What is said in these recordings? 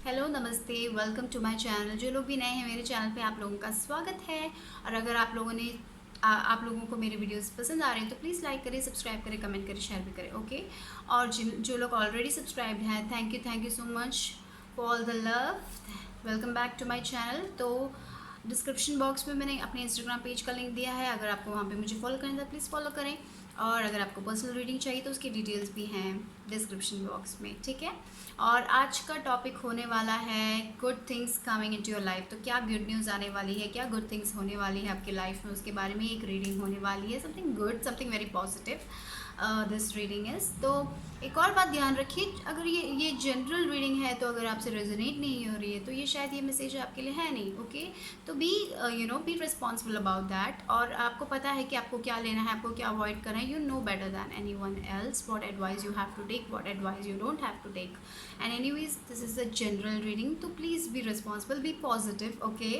Hello नमस्ते, welcome to my channel. जो लोग भी नए हैं मेरे चैनल पे, आप लोगों का स्वागत है। और अगर आप लोगों ने आप लोगों को मेरे वीडियोस पसंद आ रहे हैं तो प्लीज़ लाइक करें, सब्सक्राइब करें, कमेंट करें, शेयर भी करें, ओके। और जो लोग ऑलरेडी सब्सक्राइब्ड हैं, thank you so much for all the love. Welcome back to my channel. तो डिस्क्रिप्शन बॉक्स में मैंने अपने इंस्टाग्राम पेज का लिंक दिया है, अगर आपको वहाँ पे मुझे फॉलो करना है तो प्लीज़ फॉलो करें। और अगर आपको पर्सनल रीडिंग चाहिए तो उसकी डिटेल्स भी हैं डिस्क्रिप्शन बॉक्स में, ठीक है। और आज का टॉपिक होने वाला है good things coming into your life. तो क्या गुड न्यूज़ आने वाली है, क्या गुड थिंग्स होने वाली है आपकी लाइफ में, उसके बारे में एक रीडिंग होने वाली है। Something good, something very positive this reading is. तो एक और बात ध्यान रखिए, अगर ये जनरल रीडिंग है तो अगर आपसे रेजोनेट नहीं हो रही है तो ये शायद ये मैसेज आपके लिए है नहीं, ओके। तो be be responsible about that. और आपको पता है कि आपको क्या लेना है, आपको क्या अवॉइड करना है। You know better than anyone else what advice you have to take, what advice you don't have to take. And anyways this is the general reading, तो please be responsible, be positive, okay.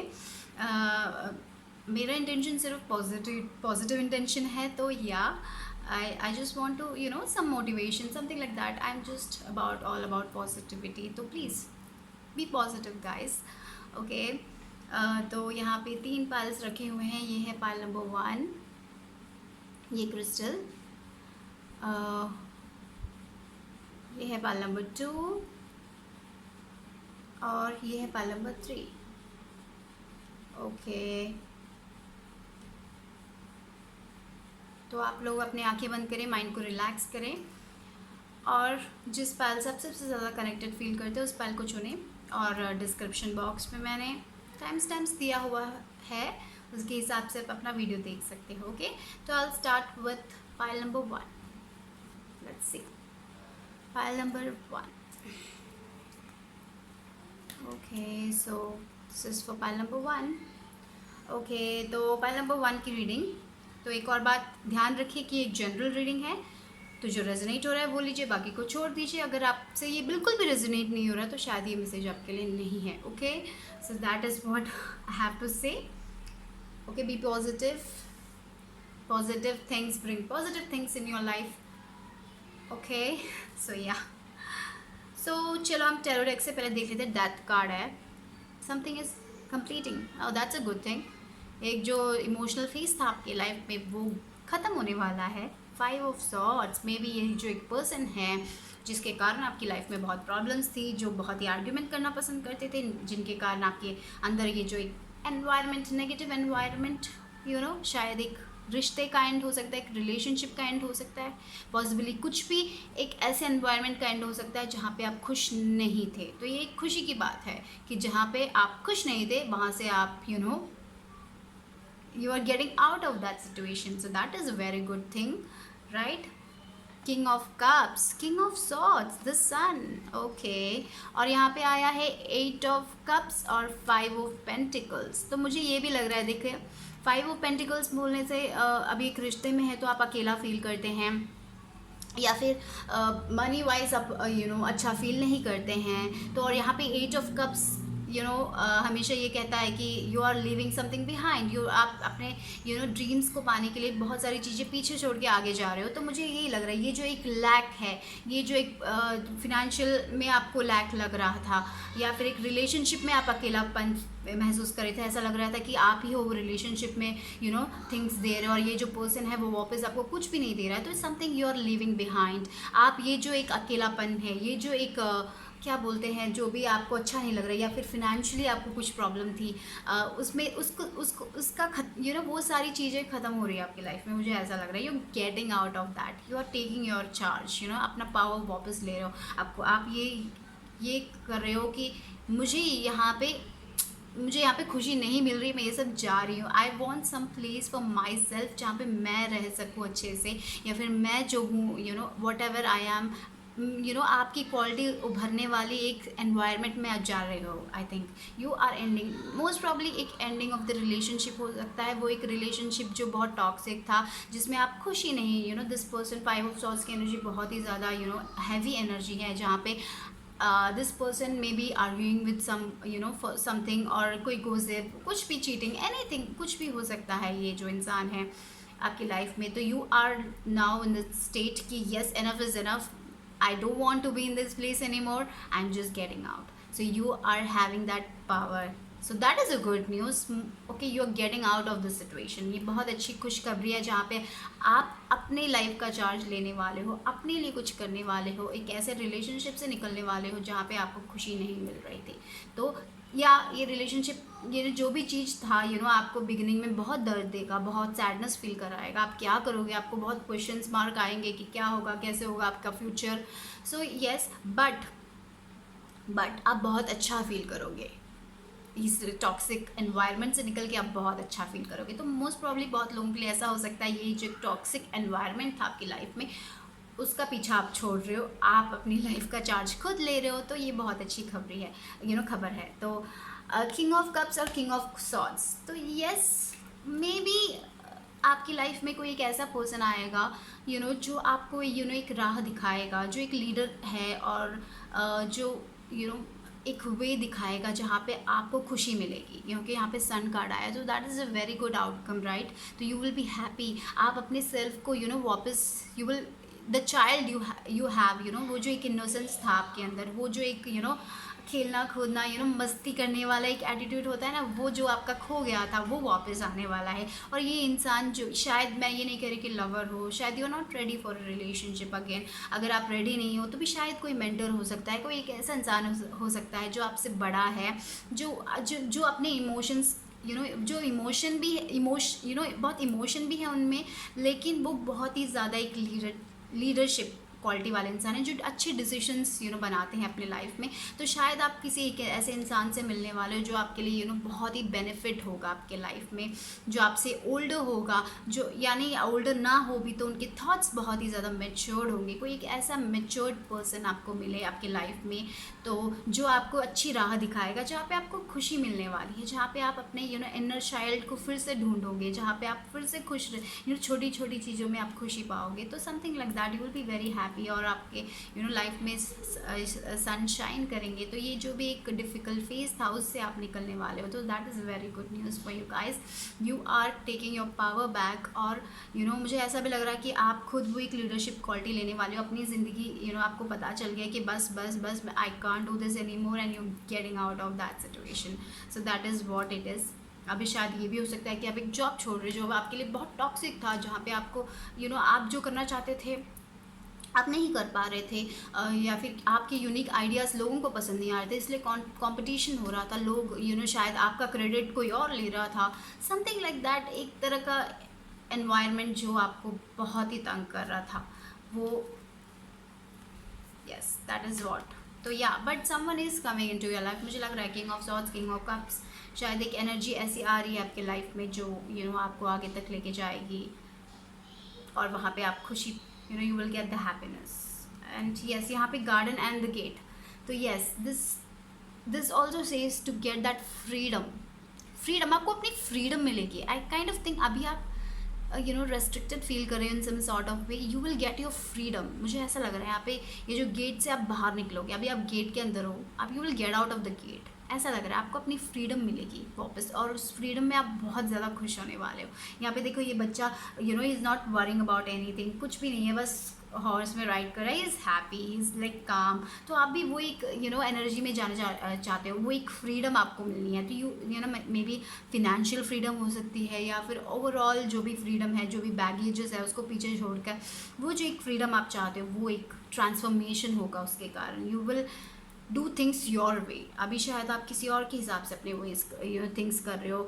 मेरा intention सिर्फ positive intention है, तो या I just want to some motivation, something like that. I'm just about all about positivity, तो please be positive guys, okay. तो यहाँ पे 3 पाइल्स रखे हुए हैं। ये है पाइल नंबर 1, ये क्रिस्टल। ये है पाइल नंबर 2 और ये है पाइल नंबर 3, ओके। तो आप लोग अपनी आंखें बंद करें, माइंड को रिलैक्स करें और जिस पाइल से आप सबसे ज़्यादा कनेक्टेड फील करते हैं उस पाइल को चुनें। और डिस्क्रिप्शन बॉक्स में मैंने टाइम्स दिया हुआ है, उसके हिसाब से आप अपना वीडियो देख सकते हो, ओके। तो I will start with pile number 1। Let's see pile number 1, okay. So this is for pile number 1, okay. तो पाइल नंबर 1 की रीडिंग। तो एक और बात ध्यान रखिए कि एक जनरल रीडिंग है, तो जो रेजोनेट हो रहा है वो लीजिए, बाकी को छोड़ दीजिए। अगर आपसे ये बिल्कुल भी रेजोनेट नहीं हो रहा तो शायद ये मैसेज आपके लिए नहीं है, okay. So that is what I have to say, okay. Be positive, positive things bring positive things in your life, okay. So yeah so चलो हम टैरो डेक से पहले देख लेते हैं। डेथ कार्ड है, something is completing, oh that's a good thing. एक जो इमोशनल फेज था आपके लाइफ में वो ख़त्म होने वाला है। 5 ऑफ सॉर्ड्स में भी ये जो एक पर्सन है जिसके कारण आपकी लाइफ में बहुत प्रॉब्लम्स थी, जो बहुत ही आर्ग्यूमेंट करना पसंद करते थे, जिनके कारण आपके अंदर ये जो एक एनवायरनमेंट, नेगेटिव एनवायरनमेंट, शायद एक रिश्ते का एंड हो सकता है, एक रिलेशनशिप का एंड हो सकता है, पॉसिबली कुछ भी एक ऐसे एनवायरनमेंट का एंड हो सकता है जहाँ पे आप खुश नहीं थे। तो ये एक खुशी की बात है कि जहाँ पे आप खुश नहीं थे वहाँ से आप you are getting out of that situation, so that is a very good thing, right? King of cups, King of swords, the sun, okay। और यहाँ पे आया है 8 of cups और 5 of pentacles। तो मुझे ये भी लग रहा है, देखिए 5 of pentacles बोलने से अभी एक रिश्ते में है तो आप अकेला फील करते हैं, या फिर मनी वाइज आप अच्छा फील नहीं करते हैं। तो और यहाँ पे 8 ऑफ कप्स हमेशा ये कहता है कि you are living something behind, आप अपने ड्रीम्स को पाने के लिए बहुत सारी चीज़ें पीछे छोड़ के आगे जा रहे हो। तो मुझे यही लग रहा है, ये जो एक लैक है, ये जो एक फिनेंशियल में आपको लैक लग रहा था, या फिर एक रिलेशनशिप में आप अकेलापन महसूस कर रहे थे, ऐसा लग रहा था कि आप ही हो वो रिलेशनशिप में थिंग्स दे रहे हो और ये जो पर्सन है वो वापस आपको कुछ भी नहीं दे रहा है। तो something you are living behind. आप ये जो एक अकेलापन है, ये जो एक क्या बोलते हैं, जो भी आपको अच्छा नहीं लग रहा है, या फिर फिनेंशियली आपको कुछ प्रॉब्लम थी, उसमें उसका वो सारी चीज़ें ख़त्म हो रही है आपकी लाइफ में। मुझे ऐसा लग रहा है you getting out of that, you are taking your charge, अपना पावर वापस ले रहे हो। आप ये कर रहे हो कि मुझे यहाँ पे खुशी नहीं मिल रही, मैं ये सब जा रही हूँ। I want some place for myself जहाँ पे मैं रह सकूँ अच्छे से, या फिर मैं जो हूँ वॉट एवर आई एम, आपकी क्वालिटी उभरने वाली एक एनवायरनमेंट में आप जा रहे हो। I think you are ending, most probably एक एंडिंग ऑफ द रिलेशनशिप हो सकता है। वो एक रिलेशनशिप जो बहुत टॉक्सिक था, जिसमें आप खुशी नहीं, दिस पर्सन 5 ऑफ सॉर्ड्स की एनर्जी बहुत ही ज़्यादा हैवी एनर्जी है, जहाँ पे this person may be arguing with something, और कोई गोसिप, कुछ भी चीटिंग, एनीथिंग, कुछ भी हो सकता है ये जो इंसान है आपकी लाइफ में। तो you are now in the state कि yes, enough is enough, I don't want to be in this place anymore, I'm just getting out. So you are having that power. So that is a good news. Okay, you are getting out of the situation. ये बहुत अच्छी खुशखबरी है जहाँ पे आप अपने life का चार्ज लेने वाले हो, अपने लिए कुछ करने वाले हो, एक ऐसे रिलेशनशिप से निकलने वाले हो जहाँ पे आपको खुशी नहीं मिल रही थी। तो या ये रिलेशनशिप, ये जो भी चीज़ था आपको बिगिनिंग में बहुत दर्द देगा, बहुत सैडनेस फील कराएगा। आप क्या करोगे, आपको बहुत क्वेश्चंस मार्क आएंगे कि क्या होगा, कैसे होगा आपका फ्यूचर। सो यस, बट आप बहुत अच्छा फील करोगे इस टॉक्सिक एनवायरनमेंट से निकल के। आप बहुत अच्छा फील करोगे। तो मोस्ट प्रॉब्ली बहुत लोगों के लिए ऐसा हो सकता है, ये जो टॉक्सिक एनवायरनमेंट था आपकी लाइफ में, उसका पीछा आप छोड़ रहे हो, आप अपनी लाइफ का चार्ज खुद ले रहे हो। तो ये बहुत अच्छी खबरी है, खबर है। तो किंग ऑफ कप्स और किंग ऑफ सॉर्ड्स, तो यस, मे बी आपकी लाइफ में कोई एक ऐसा पर्सन आएगा जो आपको एक राह दिखाएगा, जो एक लीडर है, और जो एक वे दिखाएगा जहाँ पे आपको खुशी मिलेगी, क्योंकि यहाँ पे सन कार्ड आया। तो that is a very good outcome, right. तो यू विल बी हैप्पी। आप अपने सेल्फ को वापस, you will the child you have, वो जो एक इनोसेंस था आपके अंदर, वो जो एक खेलना कूदना मस्ती करने वाला एक एटीट्यूड होता है ना, वो जो आपका खो गया था वो वापस आने वाला है। और ये इंसान जो, शायद मैं ये नहीं कह रही कि लवर हो, शायद you are not ready for a relationship again. अगर आप रेडी नहीं हो तो भी शायद कोई मेंटर हो सकता है, कोई एक ऐसा इंसान हो सकता है जो आपसे बड़ा है, जो अपने इमोशंस जो इमोशन भी बहुत इमोशन भी है उनमें, लेकिन वो बहुत ही ज़्यादा एक लीडरशिप क्वालिटी वाले इंसान हैं, जो अच्छे डिसीजंस बनाते हैं अपने लाइफ में। तो शायद आप किसी एक ऐसे इंसान से मिलने वाले हो जो आपके लिए बहुत ही बेनिफिट होगा आपके लाइफ में, जो आपसे ओल्डर होगा, जो यानी ओल्डर ना हो भी तो उनके थॉट्स बहुत ही ज़्यादा मेच्योर्ड होंगे। कोई एक ऐसा मेच्योर्ड पर्सन आपको मिले आपके लाइफ में, तो जो आपको अच्छी राह दिखाएगा, जहाँ पे आपको खुशी मिलने वाली है, जहाँ पे आप अपने इनर चाइल्ड को फिर से ढूंढोगे, जहाँ पे आप फिर से खुश छोटी छोटी चीज़ों में आप खुशी पाओगे। तो something like that, you will be very happy, और आपके लाइफ में सनशाइन करेंगे। तो ये जो भी एक डिफ़िकल्ट फेज था उससे आप निकलने वाले हो। तो that is very good news for you guys. You are taking your power back, और मुझे ऐसा भी लग रहा है कि आप खुद वो एक लीडरशिप क्वालिटी लेने वाले हो अपनी ज़िंदगी। आपको पता चल गया कि बस बस बस I can't do this any more, and you getting out of that situation. So that is what it is. अभी शायद ये भी हो सकता है कि आप एक जॉब छोड़ रहे हो, जो आपके लिए बहुत टॉक्सिक था, जहाँ पे आपको आप जो करना चाहते थे आप नहीं कर पा रहे थे, या फिर आपके यूनिक आइडियाज़ लोगों को पसंद नहीं आ रहे थे, इसलिए कंपटीशन हो रहा था। लोग शायद आपका क्रेडिट कोई और ले रहा था, समथिंग लाइक दैट। एक तरह का एनवायरनमेंट जो आपको बहुत ही तंग कर रहा था, वो यस, दैट इज़ वॉट। तो yeah, but someone is coming into your life. मुझे लग रहा है king of swords, king of cups, शायद एक एनर्जी ऐसी आ रही है आपके लाइफ में जो आपको आगे तक लेके जाएगी, और वहाँ पे आप खुशी you will get the happiness. And yes, यहाँ पे garden and the gate. तो yes, this also says to get that freedom आपको अपनी freedom मिलेगी। I kind of think अभी आप restricted फील कर रहे हो in some sort of way, you will get your freedom। मुझे ऐसा लग रहा है यहाँ पे ये जो गेट से आप बाहर निकलोगे, अभी आप गेट के अंदर हो, अब you will get out of the gate, ऐसा लग रहा है आपको अपनी फ्रीडम मिलेगी वापस, और उस फ्रीडम में आप बहुत ज़्यादा खुश होने वाले हो। यहाँ पे देखो, ये बच्चा is not worrying about anything, कुछ भी नहीं है, बस हॉर्स में राइड कर रहा है, इज़ हैप्पी, इज़ लाइक काम। तो आप भी वो एक एनर्जी में जाना चाहते हो, वो एक फ्रीडम आपको मिलनी है। तो you may be financial freedom हो सकती है, या फिर ओवरऑल जो भी फ्रीडम है, जो भी बैगेजेस है उसको पीछे छोड़कर वो जो एक फ्रीडम आप चाहते हो, वो एक ट्रांसफॉर्मेशन होगा उसके कारण। You will do things your way. अभी शायद आप किसी और के हिसाब से अपने वो थिंग्स कर रहे हो,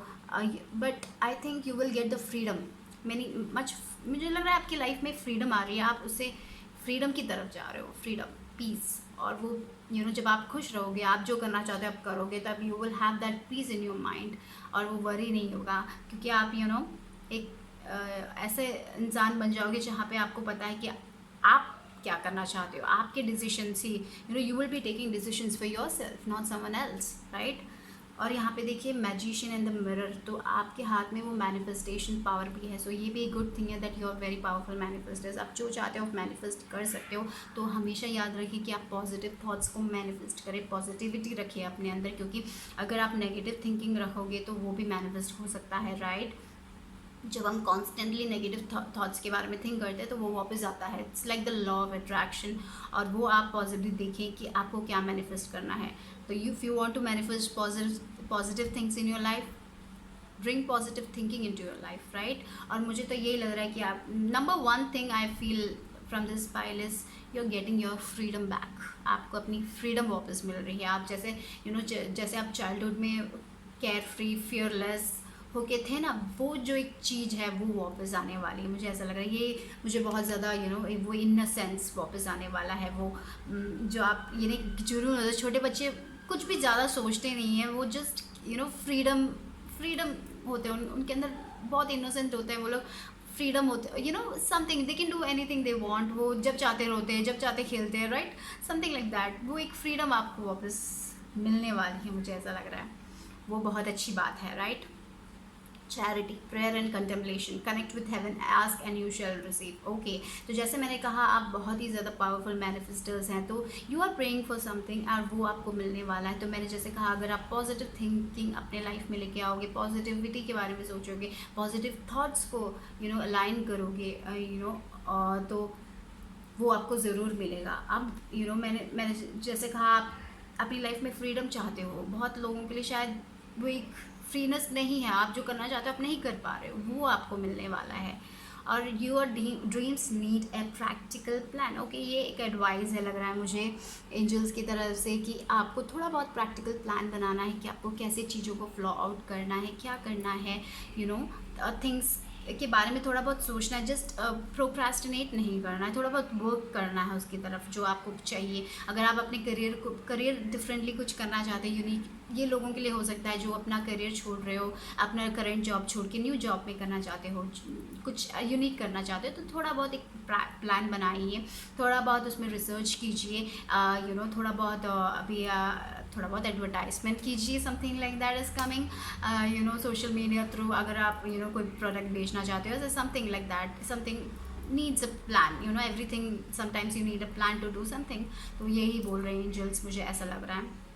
but I think you will get the freedom. मुझे लग रहा है आपकी लाइफ में फ्रीडम आ रही है, आप उससे फ्रीडम की तरफ जा रहे हो, फ्रीडम, पीस। और वो जब आप खुश रहोगे, आप जो करना चाहते हो आप करोगे, तब you will have that peace in your mind, और वो वरी नहीं होगा, क्योंकि आप एक ऐसे इंसान बन जाओगे जहाँ पे आपको पता है कि आप क्या करना चाहते हो, आपके decisions he you will be taking decisions for your self, not someone else, right. और यहाँ पे देखिए मैजिशियन इन द मिरर, तो आपके हाथ में वो मैनिफेस्टेशन पावर भी है। सो ये भी एक गुड थिंग है that you are very powerful manifesters. आप जो चाहते हो आप मैनिफेस्ट कर सकते हो। तो हमेशा याद रखिए कि आप पॉजिटिव थॉट्स को मैनिफेस्ट करें, पॉजिटिविटी रखिए अपने अंदर, क्योंकि अगर आप नेगेटिव थिंकिंग रखोगे तो वो भी मैनिफेस्ट हो सकता है, राइट। जब हम कॉन्स्टेंटली नेगेटिव थॉट्स के बारे में थिंक करते हैं तो वो वापस आता है, it's like the law of attraction. और वो आप पॉजिटिव देखें कि आपको क्या मैनिफेस्ट करना है। तो if you want to manifest positive things in your life, bring positive thinking into your life, right. और मुझे तो यही लग रहा है कि आप, number one thing I feel from this pile is you are getting your freedom back. आपको अपनी फ्रीडम वापस मिल रही है। आप जैसे जैसे आप चाइल्डहुड में केयर फ्री, फियरलेस होके थे ना, वो जो एक चीज़ है वो वापस आने वाली है। मुझे ऐसा लग रहा है, ये मुझे बहुत ज़्यादा वो इनसेंस वापस आने वाला है। वो जो आप ये नहीं जुनून, छोटे बच्चे कुछ भी ज़्यादा सोचते नहीं हैं, वो जस्ट फ्रीडम फ्रीडम होते हैं उनके अंदर, बहुत इनोसेंट होते हैं वो लोग। फ्रीडम होते something, they can do anything they want. वो जब चाहते रोते हैं, जब चाहते खेलते हैं, राइट, समथिंग लाइक दैट। वो एक फ्रीडम आपको वापस मिलने वाली है, मुझे ऐसा लग रहा है। वो बहुत अच्छी बात है, right. Charity, prayer and contemplation, connect with heaven, ask and you shall receive. Okay, तो जैसे मैंने कहा, आप बहुत ही ज़्यादा पावरफुल मैनिफेस्टर्स हैं, तो you are praying for something और वो आपको मिलने वाला है। तो मैंने जैसे कहा, अगर आप पॉजिटिव थिंकिंग अपने लाइफ में लेके आओगे, पॉजिटिविटी के बारे में सोचोगे, पॉजिटिव थाट्स को अलाइन करोगे, तो वो आपको ज़रूर मिलेगा। अब मैंने जैसे कहा, आप अपनी लाइफ में फ्रीडम चाहते हो। बहुत लोगों के लिए शायद वो एक फ्रीनेस नहीं है, आप जो करना चाहते हो आप नहीं कर पा रहे हो, वो आपको मिलने वाला है। और your dreams need a practical plan. Okay, ये एक एडवाइस है लग रहा है मुझे एंजल्स की तरफ से, कि आपको थोड़ा बहुत प्रैक्टिकल प्लान बनाना है कि आपको कैसे चीज़ों को फ्लो आउट करना है, क्या करना है, थिंग्स के बारे में थोड़ा बहुत सोचना है। जस्ट प्रोक्रास्टिनेट नहीं करना है, थोड़ा बहुत वर्क करना है उसकी तरफ जो आपको चाहिए। अगर आप अपने करियर डिफरेंटली कुछ करना चाहते हैं, यूनिक, ये लोगों के लिए हो सकता है जो अपना करियर छोड़ रहे हो, अपना करंट जॉब छोड़ के न्यू जॉब में करना चाहते हो, कुछ यूनिक करना चाहते हो, तो थोड़ा बहुत एक प्लान बनाइए, थोड़ा बहुत उसमें रिसर्च कीजिए, थोड़ा बहुत अभी थोड़ा बहुत एडवर्टाइजमेंट कीजिए, something like that is coming, social media through. अगर आप कोई प्रोडक्ट बेचना चाहते हो, something like that, something needs a plan, everything sometimes you need a plan to do something. तो यही बोल रहे हैं एंजल्स, मुझे ऐसा लग रहा है।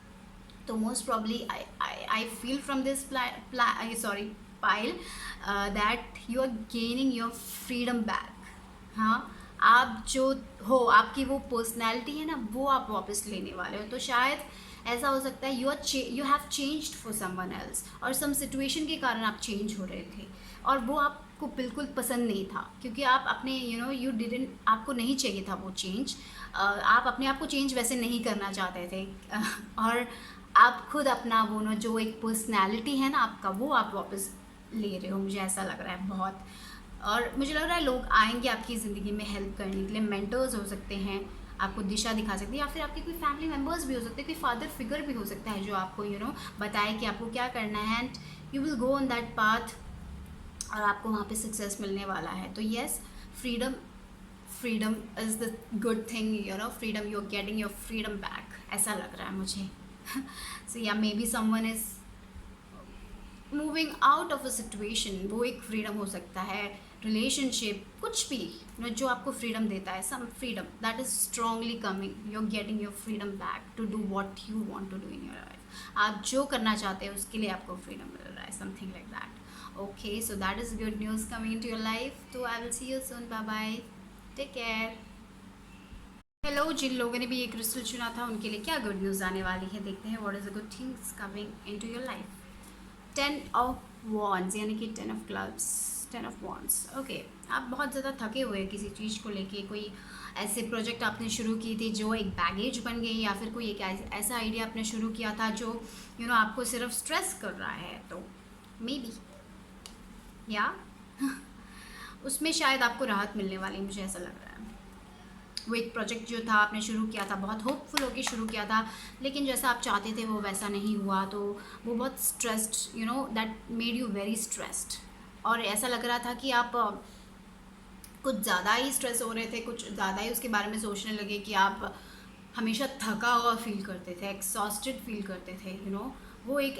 तो most probably I feel from this pile that you are gaining your freedom back. हाँ, आप जो हो, आपकी वो पर्सनैलिटी है ना, वो आप वापस लेने वाले हो। तो शायद ऐसा हो सकता है you have changed for someone else, और सम सिचुएशन के कारण आप चेंज हो रहे थे, और वो आपको बिल्कुल पसंद नहीं था, क्योंकि आप अपने यू डिडेंट, आपको नहीं चाहिए था वो चेंज। आप अपने आप को चेंज वैसे नहीं करना चाहते थे, और आप खुद अपना वो जो एक पर्सनैलिटी है ना आपका, वो आप वापस ले रहे हो, मुझे ऐसा लग रहा है बहुत। और मुझे लग रहा है लोग आएंगे आपकी ज़िंदगी में हेल्प करने के लिए। मेंटर्स हो सकते हैं, आपको दिशा दिखा सकते हैं, या फिर आपके कोई फैमिली मेम्बर्स भी हो सकते हैं, कोई फादर फिगर भी हो सकता है जो आपको बताए कि आपको क्या करना है, and you will go on that path, और आपको वहाँ पे सक्सेस मिलने वाला है। तो yes, freedom freedom is the good thing, freedom, you are getting your freedom back, ऐसा लग रहा है मुझे। So yeah maybe someone is moving out of a situation, वो एक फ्रीडम हो सकता है, रिलेशनशिप, कुछ भी जो आपको फ्रीडम देता है, some freedom that is strongly coming, you are getting your freedom back to do what you want to do in your life. आप जो करना चाहते हैं उसके लिए आपको फ्रीडम मिल रहा है, something like that. Okay, so that is good news coming to your life. तो I will see you soon, bye bye, take care. Hello, जिन लोगों ने भी ये क्रिस्टल चुना था उनके लिए क्या गुड न्यूज़ आने वाली है, देखते हैं what is the good things coming into your life. 10 of wands, यानी कि 10 of clubs, 10 of wands. Okay, आप बहुत ज़्यादा थके हुए हैं किसी चीज़ को लेके, कोई ऐसे प्रोजेक्ट आपने शुरू की थी जो एक बैगेज बन गई, या फिर कोई एक ऐसा आइडिया आपने शुरू किया था जो आपको सिर्फ स्ट्रेस कर रहा है, तो मे बी या उसमें शायद आपको राहत मिलने वाली, मुझे ऐसा लग रहा है। वो एक प्रोजेक्ट जो था आपने शुरू किया था, बहुत होपफुल होकर शुरू किया था, लेकिन जैसा आप चाहते थे वो वैसा नहीं हुआ, तो वो बहुत stressed, that made you very stressed. और ऐसा लग रहा था कि आप कुछ ज़्यादा ही स्ट्रेस हो रहे थे, कुछ ज़्यादा ही उसके बारे में सोचने लगे, कि आप हमेशा थका हुआ फील करते थे, एक्सॉस्टेड फील करते थे, वो एक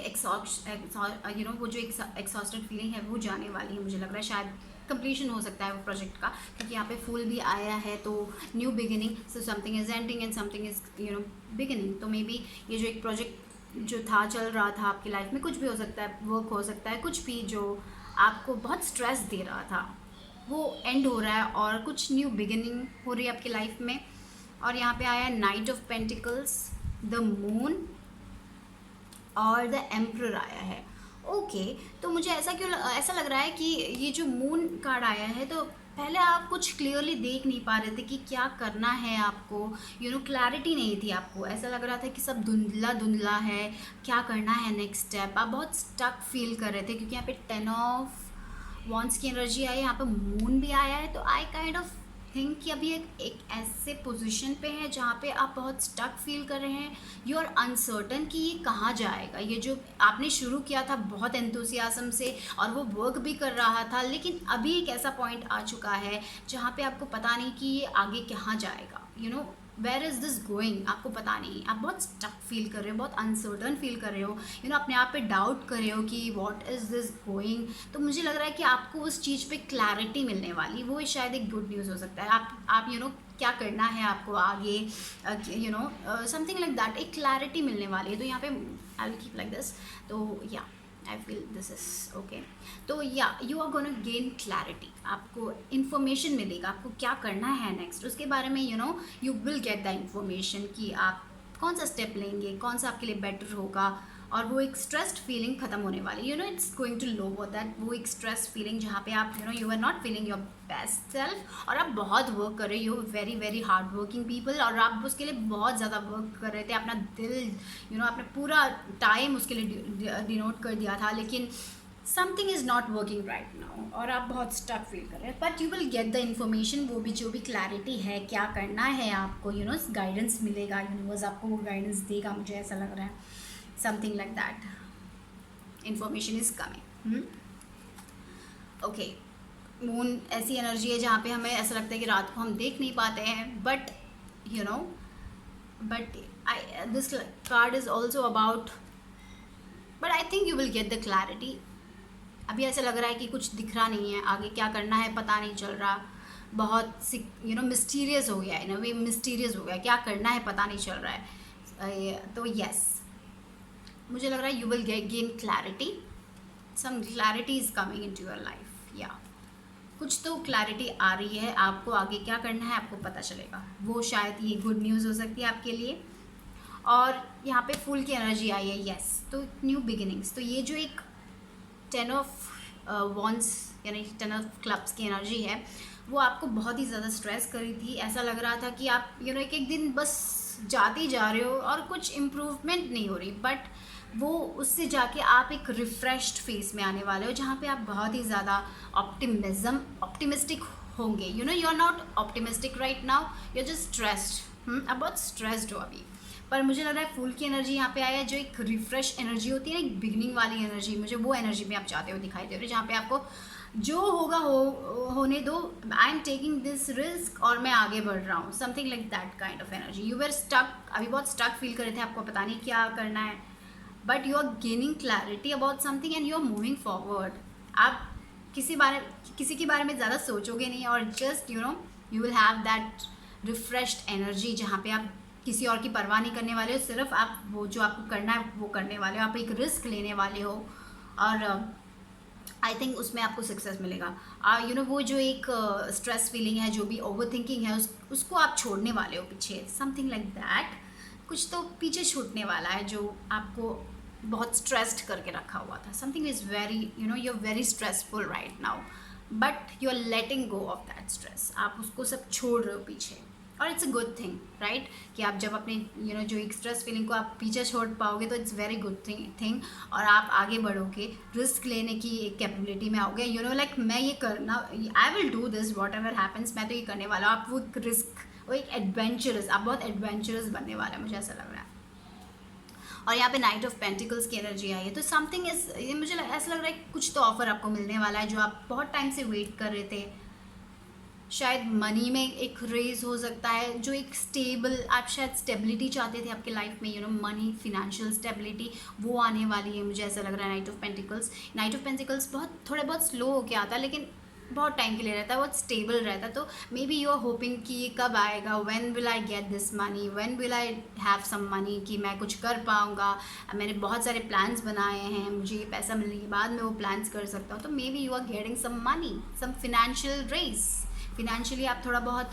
वो जो एक्सॉस्टेड फीलिंग है वो जाने वाली है, मुझे लग रहा है। शायद कंप्लीशन हो सकता है वो प्रोजेक्ट का, क्योंकि यहाँ पे फुल भी आया है, तो new beginning, so something is ending and something is beginning. तो मे बी ये जो एक प्रोजेक्ट जो था, चल रहा था आपकी लाइफ में, कुछ भी हो सकता है, वर्क हो सकता है, कुछ भी जो आपको बहुत स्ट्रेस दे रहा था, वो एंड हो रहा है, और कुछ न्यू बिगिनिंग हो रही है आपकी लाइफ में। और यहाँ पे आया night of pentacles, the moon, और द एम्परर आया है। ओके, तो मुझे ऐसा लग रहा है कि ये जो मून कार्ड आया है, तो पहले आप कुछ क्लियरली देख नहीं पा रहे थे कि क्या करना है आपको, क्लैरिटी नहीं थी आपको, ऐसा लग रहा था कि सब धुंधला धुंधला है, क्या करना है नेक्स्ट स्टेप, आप बहुत स्टक फील कर रहे थे क्योंकि यहाँ पे 10 ऑफ वॉन्ड्स की एनर्जी आई है, यहाँ पे मून भी आया है। तो आई काइंड ऑफ थिंक कि अभी एक ऐसे पोजीशन पे है जहाँ पे आप बहुत स्टक फील कर रहे हैं, यू आर अनसर्टन कि ये कहाँ जाएगा। ये जो आपने शुरू किया था बहुत एंथुसियाज्म से और वो वर्क भी कर रहा था, लेकिन अभी एक ऐसा पॉइंट आ चुका है जहाँ पे आपको पता नहीं कि ये आगे कहाँ जाएगा, वेयर इज़ दिस गोइंग, आपको पता नहीं, आप बहुत स्टक फील कर रहे हो, बहुत अनसर्टन फील कर रहे हो, अपने आप पे डाउट कर रहे हो कि व्हाट इज़ दिस गोइंग। तो मुझे लग रहा है कि आपको उस चीज़ पे क्लैरिटी मिलने वाली, वो शायद एक गुड न्यूज़ हो सकता है। आप क्या करना है आपको आगे, समथिंग लाइक दैट, एक क्लैरिटी मिलने वाली है। तो यहाँ पे I will keep like this, तो yeah I feel this is okay. तो yeah you are gonna gain clarity, आपको इन्फॉर्मेशन मिलेगा आपको क्या करना है नेक्स्ट, उसके बारे में you will get the information कि आप कौन सा स्टेप लेंगे, कौन सा आपके लिए बेटर होगा। और वो एक स्ट्रेस्ड फीलिंग खत्म होने वाली, it's going to lower that, वो एक स्ट्रेस फीलिंग जहाँ पे आप you are not feeling your best self, और आप बहुत वर्क कर रहे हो, very very hard working people, और आप उसके लिए बहुत ज़्यादा वर्क कर रहे थे, अपना दिल आपने पूरा टाइम उसके लिए डिनोट कर दिया था, लेकिन something is not working right now और आप बहुत स्टक फील कर रहे हैं। But you will get the information, वो भी जो भी क्लैरिटी है क्या करना है आपको, गाइडेंस मिलेगा, यूनिवर्स आपको वो गाइडेंस देगा, मुझे ऐसा लग रहा है, something like that, information is coming. Okay, moon ऐसी एनर्जी है जहाँ पे हमें ऐसा लगता है कि रात को हम देख नहीं पाते हैं, but this card is also about, but I think you will get the clarity. अभी ऐसा लग रहा है कि कुछ दिख रहा नहीं है, आगे क्या करना है पता नहीं चल रहा, बहुत मिस्टीरियस हो गया है ना, वे मिस्टीरियस हो गया, क्या करना है पता नहीं चल रहा है। तो यस, मुझे लग रहा है you will gain clarity, some clarity is coming into your life, या कुछ तो क्लैरिटी आ रही है, आपको आगे क्या करना है आपको पता चलेगा, वो शायद ये गुड न्यूज़ हो सकती है आपके लिए। और यहाँ पे फूल की एनर्जी आई है, यस, तो न्यू बिगिनिंग्स, तो ये जो एक 10 ऑफ वॉन्ड्स यानी 10 ऑफ क्लब्स की एनर्जी है, वो आपको बहुत ही ज़्यादा स्ट्रेस करी थी। ऐसा लग रहा था कि आप एक दिन बस जाते ही जा रहे हो और कुछ इम्प्रूवमेंट नहीं हो रही, बट वो उससे जाके आप एक रिफ्रेश्ड फेस में आने वाले हो जहाँ पे आप बहुत ही ज़्यादा ऑप्टिमिस्टिक होंगे। You are not optimistic right now, you are just stressed, आप बहुत स्ट्रेस्ड हो अभी। पर मुझे लग रहा है फूल की एनर्जी यहाँ पे आया है, जो एक रिफ्रेश एनर्जी होती है ना, एक बिगनिंग वाली एनर्जी, मुझे वो एनर्जी में आप चाहते हो दिखाई दे रहे हो, जहाँ पे आपको जो होगा होने दो, I am taking this risk और मैं आगे बढ़ रहा हूँ, something like that kind of energy. You were stuck, अभी बहुत स्टक फील कर रहे थे, आपको पता नहीं क्या करना है, but you are gaining clarity about something and you are moving forward. आप किसी के बारे में ज़्यादा सोचोगे नहीं, और just you will have that refreshed energy जहाँ पे आप किसी और की परवाह नहीं करने वाले हो, सिर्फ आप वो जो आपको करना है वो करने वाले हो, आप एक रिस्क लेने वाले हो, और आई थिंक उसमें आपको सक्सेस मिलेगा। वो जो एक स्ट्रेस फीलिंग है, जो भी ओवर थिंकिंग है, उसको आप छोड़ने वाले हो पीछे, समथिंग लाइक दैट, कुछ तो पीछे छूटने वाला है जो आपको बहुत स्ट्रेस्ड करके रखा हुआ था। Something is very you are very stressful right now, but you are letting go of that stress, आप उसको सब छोड़ रहे हो पीछे, और it's a good thing right, कि आप जब अपने जो एक स्ट्रेस फीलिंग को आप पीछे छोड़ पाओगे तो इट्स वेरी गुड थिंग, और आप आगे बढ़ोगे, रिस्क लेने की एक कैपेबिलिटी में आओगे, लाइक मैं ये करना, I will do this what ever happens, मैं तो ये करने वाला हूँ। आप वो रिस्क, वो एक एडवेंचरस, आप बहुत एडवेंचरस बनने वाला है, मुझे ऐसा लग रहा है। और यहाँ पे नाइट ऑफ पेंटिकल्स की एनर्जी आई है, तो समथिंग इज, मुझे ऐसा लग रहा है कुछ तो ऑफर आपको मिलने वाला है जो आप बहुत टाइम से वेट कर रहे थे। शायद मनी में एक रेज हो सकता है, जो एक स्टेबल, आप शायद स्टेबिलिटी चाहते थे आपके लाइफ में, मनी, फिनेंशियल स्टेबिलिटी, वो आने वाली है, मुझे ऐसा लग रहा है। नाइट ऑफ पेंटिकल्स थोड़े बहुत स्लो होके आता है, लेकिन बहुत टाइम के लिए रहता है, बहुत स्टेबल रहता है। तो maybe you are hoping कि ये कब आएगा, when will I get this money, when will I have some money, कि मैं कुछ कर पाऊँगा, मैंने बहुत सारे प्लान्स बनाए हैं, मुझे ये पैसा मिलने के बाद मैं वो प्लान्स कर सकता हूँ। तो maybe you are getting some money, some financial race, financially आप थोड़ा बहुत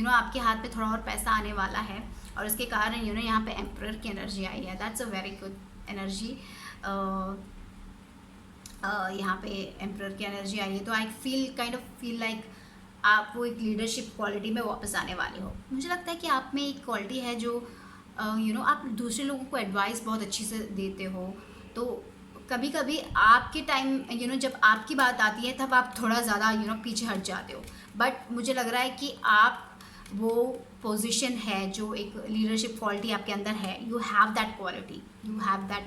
आपके हाथ में थोड़ा और पैसा आने वाला है, और उसके कारण यहाँ पे एम्परर की एनर्जी आई है, that's a very good energy यहाँ पे एम्परर की एनर्जी आई है, तो आई फील लाइक आप वो एक लीडरशिप क्वालिटी में वापस आने वाले हो। मुझे लगता है कि आप में एक क्वालिटी है जो आप दूसरे लोगों को एडवाइस बहुत अच्छी से देते हो। तो कभी कभी आपके टाइम जब आपकी बात आती है तब आप थोड़ा ज़्यादा पीछे हट जाते हो, बट मुझे लग रहा है कि आप वो पोजीशन है जो एक लीडरशिप क्वालिटी आपके अंदर है, यू हैव दैट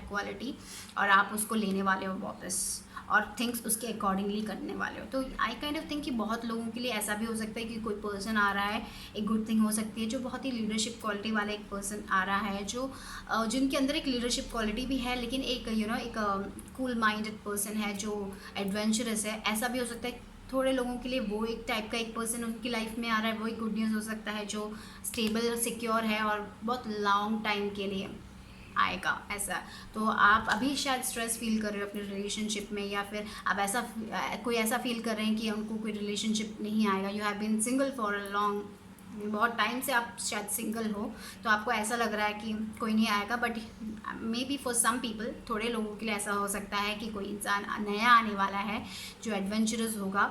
क्वालिटी और आप उसको लेने वाले हो वापस और थिंग्स उसके अकॉर्डिंगली करने वाले हो। तो आई काइंड ऑफ थिंक कि बहुत लोगों के लिए ऐसा भी हो सकता है कि कोई पर्सन आ रहा है, एक गुड थिंग हो सकती है, जो बहुत ही लीडरशिप क्वालिटी वाला एक पर्सन आ रहा है, जो जिनके अंदर एक लीडरशिप क्वालिटी भी है, लेकिन एक एक कूल माइंडेड पर्सन है जो एडवेंचरस है। ऐसा भी हो सकता है थोड़े लोगों के लिए वो एक टाइप का एक पर्सन उनकी लाइफ में आ रहा है, वो एक गुड न्यूज़ हो सकता है, जो स्टेबल सिक्योर है और बहुत लॉन्ग टाइम के लिए आएगा ऐसा। तो आप अभी शायद स्ट्रेस फील कर रहे हो अपने रिलेशनशिप में, या फिर आप ऐसा कोई ऐसा फील कर रहे हैं कि उनको कोई रिलेशनशिप नहीं आएगा। You have been single for a long, बहुत टाइम से आप शायद सिंगल हो, तो आपको ऐसा लग रहा है कि कोई नहीं आएगा। But maybe for some people, थोड़े लोगों के लिए ऐसा हो सकता है कि कोई इंसान नया आने वाला है जो एडवेंचरस होगा,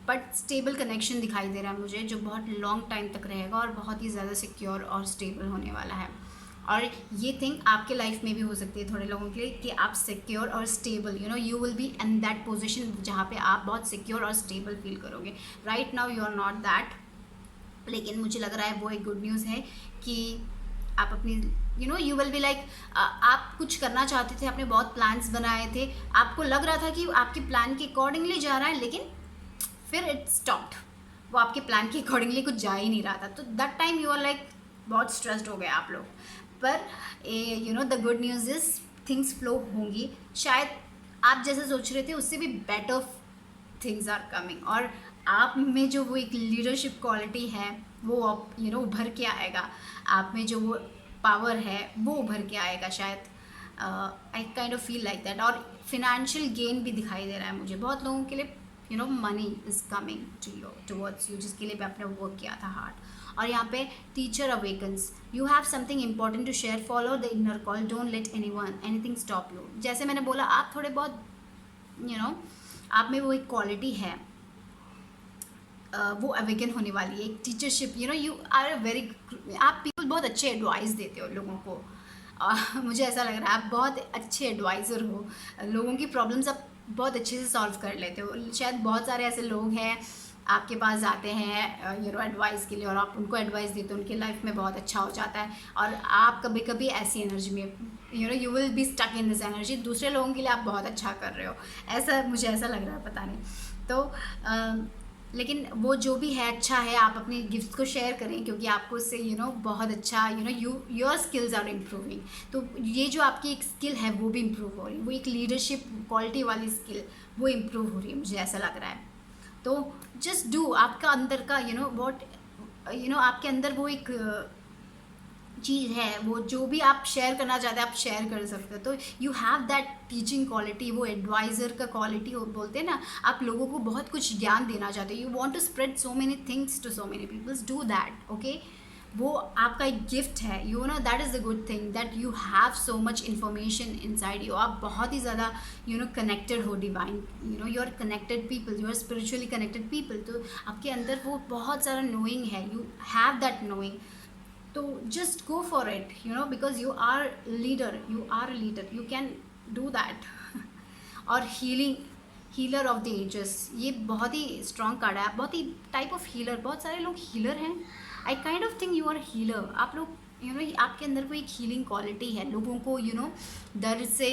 बट स्टेबल कनेक्शन दिखाई दे रहा है मुझे, जो बहुत लॉन्ग टाइम तक रहेगा और बहुत ही ज़्यादा सिक्योर और स्टेबल होने वाला है। और ये थिंग आपके लाइफ में भी हो सकती है थोड़े लोगों के लिए कि आप सिक्योर और stable you will be in that position जहाँ पे आप बहुत सिक्योर और स्टेबल फील करोगे। Right now you are not that, लेकिन मुझे लग रहा है वो एक गुड न्यूज़ है कि आप अपनी यू विल बी लाइक, आप कुछ करना चाहते थे, आपने बहुत प्लान्स बनाए थे, आपको लग रहा था कि आपके प्लान के अकॉर्डिंगली जा रहा है, लेकिन फिर इट स्टॉप्ड, वो आपके प्लान के अकॉर्डिंगली कुछ जा ही नहीं रहा था। तो that time you are like बहुत स्ट्रेस्ड हो गए आप लोग। पर the good news is things flow होंगी, शायद आप जैसे सोच रहे थे उससे भी बेटर थिंग्स आर कमिंग, और आप में जो वो एक लीडरशिप क्वालिटी है वो आप उभर के आएगा, आप में जो वो पावर है वो उभर के आएगा शायद। आई kind of feel like that. और फिनेंशियल गेन भी दिखाई दे रहा है मुझे बहुत लोगों के लिए, money is coming towards you, जिसके लिए भी आपने वर्क किया था हार्ड। और यहाँ पे teacher awakens, you have something important to share, follow the inner call, don't let anything stop you. जैसे मैंने बोला, आप थोड़े बहुत आप में वो एक क्वालिटी है, वो अवेकन होने वाली है, एक टीचरशिप, यू आर वेरी, आप पीपल बहुत अच्छे एडवाइस देते हो लोगों को। मुझे ऐसा लग रहा है आप बहुत अच्छे एडवाइज़र हो, लोगों की प्रॉब्लम्स आप बहुत अच्छे से सॉल्व कर लेते हो। शायद बहुत सारे ऐसे लोग हैं आपके पास आते हैं एडवाइस के लिए, और आप उनको एडवाइस देते हो, उनकी लाइफ में बहुत अच्छा हो जाता है, और आप कभी कभी ऐसी एनर्जी में you will be stuck in this energy, दूसरे लोगों के लिए आप बहुत अच्छा कर रहे हो, ऐसा मुझे ऐसा लग रहा है, पता नहीं। तो लेकिन वो जो भी है अच्छा है, आप अपने गिफ्ट को शेयर करें, क्योंकि आपको उससे बहुत अच्छा योर स्किल्स आर इम्प्रूविंग। तो ये जो आपकी एक स्किल है वो भी इम्प्रूव हो रही है, वो एक लीडरशिप क्वालिटी वाली स्किल वो इम्प्रूव हो रही है, मुझे ऐसा लग रहा है। तो जस्ट डू, आपका अंदर का आपके अंदर वो एक चीज़ है, वो जो भी आप शेयर करना चाहते हैं आप शेयर कर सकते हो। तो you have that teaching quality, वो एडवाइज़र का क्वालिटी बोलते हैं ना, आप लोगों को बहुत कुछ ज्ञान देना चाहते हो, you want to spread so many things to so many peoples, do that, okay. वो आपका एक गिफ्ट है, that is the good thing, that you have so much information inside you. आप बहुत ही ज़्यादा कनेक्टेड हो divine, you are connected people, you are spiritually connected people. तो आपके अंदर वो बहुत सारा नोइंग है, यू हैव दैट नोइंग। तो just go for it, because you are a leader, you can do that। और हीलर ऑफ द एजेस, ये बहुत ही स्ट्रॉन्ग कार्ड है, बहुत ही टाइप ऑफ हीलर, बहुत सारे लोग हीलर हैं। I kind of think you are healer, आप लोग आपके अंदर कोई एक हीलिंग क्वालिटी है, लोगों को दर्द से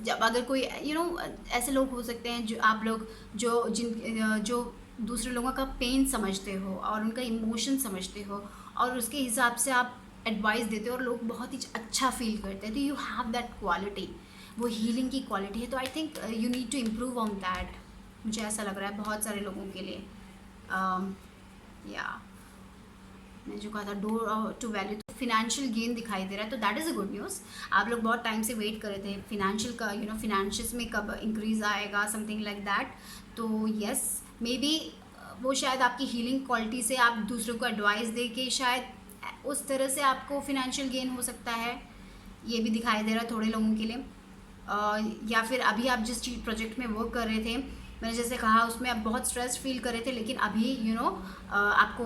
जब अगर कोई ऐसे लोग हो सकते हैं जो आप लोग जो दूसरे लोगों का पेन समझते हो और उनका इमोशन समझते हो, और उसके हिसाब से आप एडवाइस देते हो और लोग बहुत ही अच्छा फील करते हैं। तो यू हैव दैट क्वालिटी, वो हीलिंग की क्वालिटी है। तो I think you need to improve on that, मुझे ऐसा लग रहा है बहुत सारे लोगों के लिए। या मैंने जो कहा था डोर टू वैल्यू, तो फिनेंशियल गेन दिखाई दे रहा है, तो that is a good news. आप लोग बहुत टाइम से वेट कर रहे थे फिनेंशियल का, फिनेंशियस में कब इंक्रीज़ आएगा, समथिंग लाइक दैट। तो यस, मे बी वो शायद आपकी हीलिंग क्वालिटी से आप दूसरों को एडवाइस दे के शायद उस तरह से आपको फिनेंशियल गेन हो सकता है, ये भी दिखाई दे रहा है थोड़े लोगों के लिए। या फिर अभी आप जिस चीज प्रोजेक्ट में वर्क कर रहे थे, मैंने जैसे कहा उसमें आप बहुत स्ट्रेस फील कर रहे थे, लेकिन अभी आपको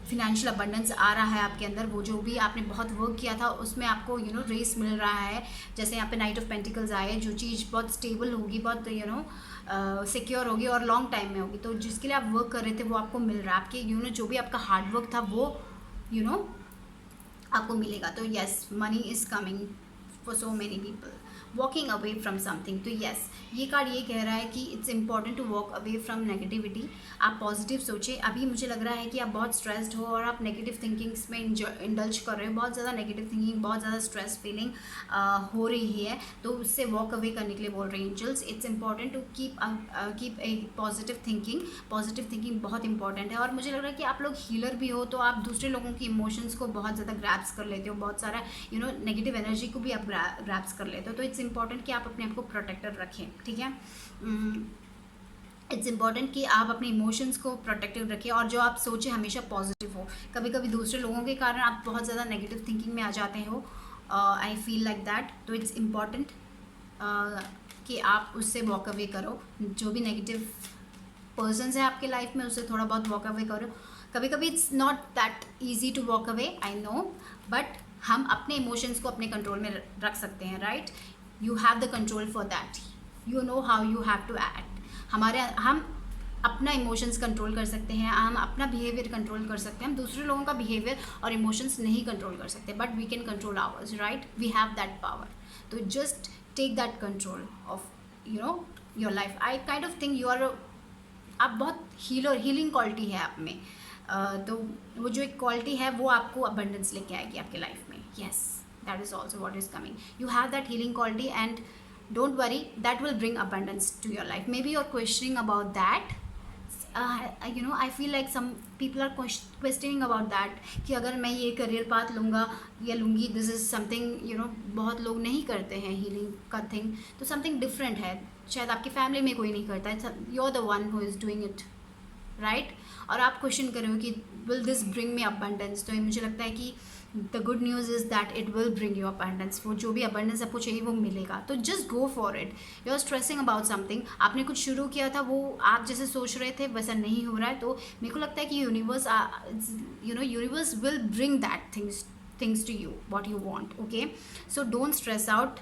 फिनेंशियल अबंडेंस आ रहा है आपके अंदर। वो जो भी आपने बहुत वर्क किया था उसमें आपको रेस मिल रहा है। जैसे यहाँ पे नाइट ऑफ पेंटिकल्स आए, जो चीज़ बहुत स्टेबल होगी, बहुत सिक्योर होगी और लॉन्ग टाइम में होगी, तो जिसके लिए आप वर्क कर रहे थे वो आपको मिल रहा है। आपके जो भी आपका हार्ड वर्क था वो आपको मिलेगा। तो yes, money is coming for so many people, walking away from something. तो यस, ये कार्ड ये कह रहा है कि it's important to walk away from negativity. आप पॉजिटिव सोचें। अभी मुझे लग रहा है कि आप बहुत स्ट्रेस्ड हो और आप नेगेटिव थिंकिंग्स में इंडल्ज कर रहे हो, बहुत ज़्यादा नेगेटिव थिंकिंग, बहुत ज़्यादा स्ट्रेस फीलिंग हो रही है, तो उससे वॉक अवे करने के लिए बोल रहे हैं angels. It's important to keep a positive thinking. Positive thinking बहुत इंपॉर्टेंट है। और मुझे लग रहा है कि आप लोग हीलर भी हो, तो आप दूसरे लोगों की इमोशंस को बहुत ज़्यादा ग्रैप्स कर लेते हो, बहुत सारा नेगेटिव एनर्जी को भी आप ग्रैप्स कर लेते हो। तो इट्स इंपॉर्टेंट कि आप अपने आप को प्रोटेक्टेड रखें, ठीक है। इट्स इंपॉर्टेंट कि आप अपने इमोशंस को प्रोटेक्टिव रखें और जो आप सोचें हमेशा पॉजिटिव हो। कभी कभी दूसरे लोगों के कारण आप बहुत ज़्यादा नेगेटिव थिंकिंग में आ जाते हो, आई फील लाइक दैट। तो इट्स इम्पॉर्टेंट कि आप उससे वॉक अवे करो। जो भी नेगेटिव पर्सन्स है आपके लाइफ में उससे थोड़ा बहुत वॉक अवे करो। कभी कभी it's not that easy to walk away, I know, but हम अपने इमोशंस को अपने कंट्रोल में रख सकते हैं, right. You have the control for that, you know how you have to act. हम अपना इमोशंस कंट्रोल कर सकते हैं, हम अपना बिहेवियर कंट्रोल कर सकते हैं। हम दूसरे लोगों का बिहेवियर और इमोशंस नहीं कंट्रोल कर सकते, but we can control ours, right. We have that power. तो just take that control of your life. I kind of think आप बहुत हीलिंग क्वालिटी है आप में। तो वो जो एक क्वालिटी है वो आपको अबंडेंस लेके आएगी आपके लाइफ में। Yes, that is also what is coming. You have that healing quality and don't worry, that will bring abundance to your life. Maybe you're questioning about that. I feel like some people are questioning about that कि अगर मैं ये career path लूँगा या लूँगी, this is something बहुत लोग नहीं करते हैं हीलिंग का थिंग, तो समथिंग डिफरेंट है, शायद आपकी फैमिली में कोई नहीं करता है, you are the one who is doing it, right. और आप क्वेश्चन कर रहे हो कि will this bring me abundance. तो मुझे लगता है कि the good news is that it will bring you abundance. वो जो भी अबंडेंस आपको चाहिए वो मिलेगा। तो just go for it. You are stressing about something, आपने कुछ शुरू किया था, वो आप जैसे सोच रहे थे वैसा नहीं हो रहा है, तो मेरे को लगता है कि universe will bring that things to you what you want, okay. So don't stress out,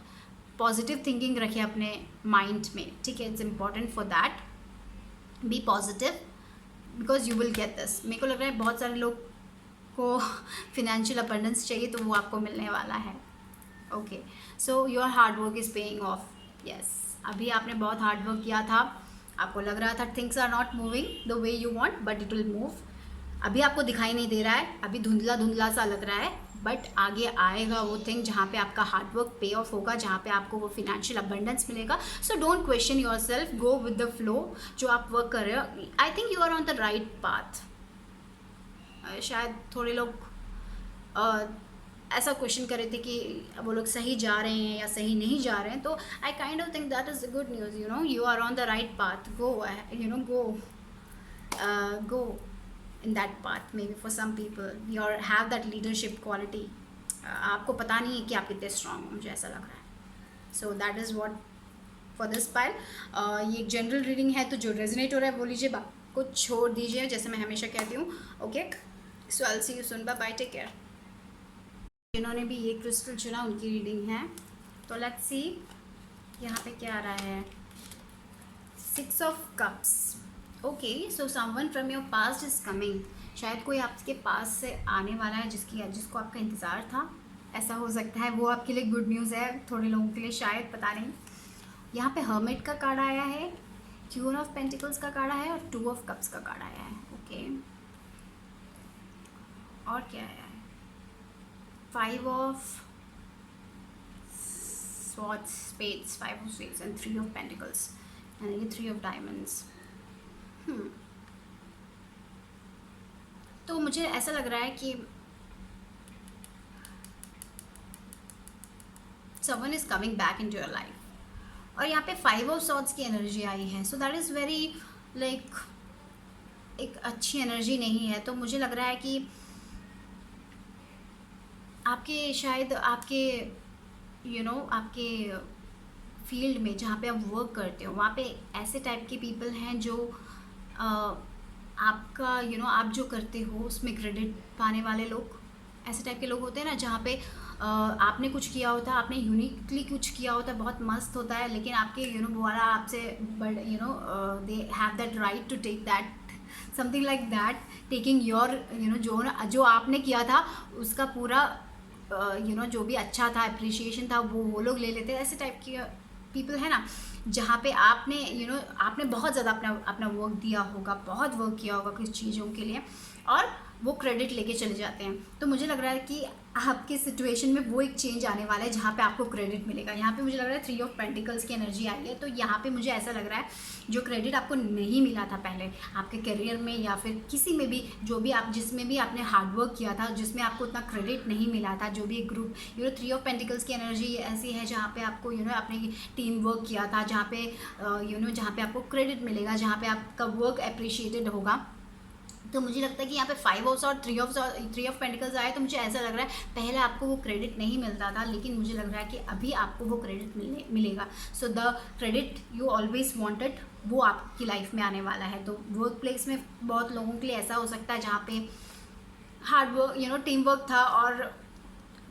positive thinking रखिए अपने माइंड में, ठीक है। It's important for that, be positive because you will get this. मेरे को लग रहा है बहुत सारे लोग को फिनेंशियल अबंडेंस चाहिए, तो वो आपको मिलने वाला है, okay. So your hard work is paying off. Yes, अभी आपने बहुत हार्ड वर्क किया था, आपको लग रहा था things are not moving the way you want, but it will move. अभी आपको दिखाई नहीं दे रहा है, अभी धुंधला धुंधला सा लग रहा है, बट आगे आएगा वो थिंग जहाँ पे आपका हार्ड वर्क पे ऑफ होगा, जहाँ पे आपको वो फिनेंशियल अबंडेंस मिलेगा। So don't question yourself, go with the flow. जो आप वर्क कर रहे हो, I think you are on the right path. शायद थोड़े लोग ऐसा क्वेश्चन कर रहे थे कि वो लोग सही जा रहे हैं या सही नहीं जा रहे हैं, तो I kind of think that is a good news, you are on the right path. Go in that path. Maybe for some people you have that leadership quality, आपको पता नहीं है कि आप कितने स्ट्रांग हो, मुझे ऐसा लग रहा है। So that is what for this pile. ये एक जनरल रीडिंग है, तो जो रेजोनेट हो रहा है वो लीजिए, को छोड़ दीजिए, जैसे मैं हमेशा कहती हूँ, okay. So I will see you soon, bye bye, take care. जिन्होंने भी ये क्रिस्टल चुना उनकी रीडिंग है, तो लेट्स सी यहाँ पे क्या आ रहा है। 6 of cups, okay. So someone from your past is coming. शायद कोई आपके पास से आने वाला है जिसको आपका इंतज़ार था, ऐसा हो सकता है। वो आपके लिए गुड न्यूज़ है, थोड़े लोगों के लिए शायद, पता नहीं। यहाँ पे हर्मिट का कार्ड आया है, क्वीन ऑफ पेंटिकल्स का कार्ड आया है और 2 ऑफ कप्स का कार्ड आया है, ओके। और क्या आया है, 5 of spades, 5 of spades and 3 of pentacles and ये 3 ऑफ डायमंड्स। तो मुझे ऐसा लग रहा है कि someone is coming back into your life, और यहाँ पे 5 ऑफ सॉर्ड्स की एनर्जी आई है। So that is very like एक अच्छी एनर्जी नहीं है। तो मुझे लग रहा है कि आपके शायद आपके आपके फील्ड में जहाँ पे आप वर्क करते हो वहाँ पे ऐसे टाइप के पीपल हैं जो आपका आप जो करते हो उसमें क्रेडिट पाने वाले लोग, ऐसे टाइप के लोग होते हैं ना, जहाँ पे आपने कुछ किया होता है, आपने यूनिकली कुछ किया होता है, बहुत मस्त होता है, लेकिन आपके वो वाला आपसे but they have that right to take that something like that, taking your जो आपने किया था उसका पूरा जो भी अच्छा था, अप्रिशिएशन था, वो लोग ले लेते हैं। ऐसे टाइप के पीपल है ना, जहाँ पे आपने आपने बहुत ज़्यादा अपना अपना वर्क दिया होगा, बहुत वर्क किया होगा कुछ चीज़ों के लिए, और वो क्रेडिट लेके चले जाते हैं। तो मुझे लग रहा है कि आपके सिचुएशन में वो एक चेंज आने वाला है जहाँ पे आपको क्रेडिट मिलेगा। यहाँ पे मुझे लग रहा है 3 ऑफ पेंटिकल्स की एनर्जी आई है, तो यहाँ पे मुझे ऐसा लग रहा है जो क्रेडिट आपको नहीं मिला था पहले आपके करियर में या फिर किसी में भी, जो भी आप जिसमें भी आपने हार्डवर्क किया था, जिसमें आपको उतना क्रेडिट नहीं मिला था, जो भी एक ग्रुप 3 ऑफ पेंटिकल्स की एनर्जी ऐसी है जहाँ पे आपको आपने टीम वर्क किया था, जहाँ पे जहाँ पे आपको क्रेडिट मिलेगा, जहाँ पे आपका वर्क अप्रिशिएटेड होगा। तो मुझे लगता है कि यहाँ पे 5 ऑफ और 3 ऑफ पेंटिकल्स आए, तो मुझे ऐसा लग रहा है पहले आपको वो क्रेडिट नहीं मिलता था, लेकिन मुझे लग रहा है कि अभी आपको वो क्रेडिट मिलेगा। So the credit you always wanted वो आपकी लाइफ में आने वाला है। तो वर्क प्लेस में बहुत लोगों के लिए ऐसा हो सकता है जहाँ पे हार्ड वर्क टीम वर्क था और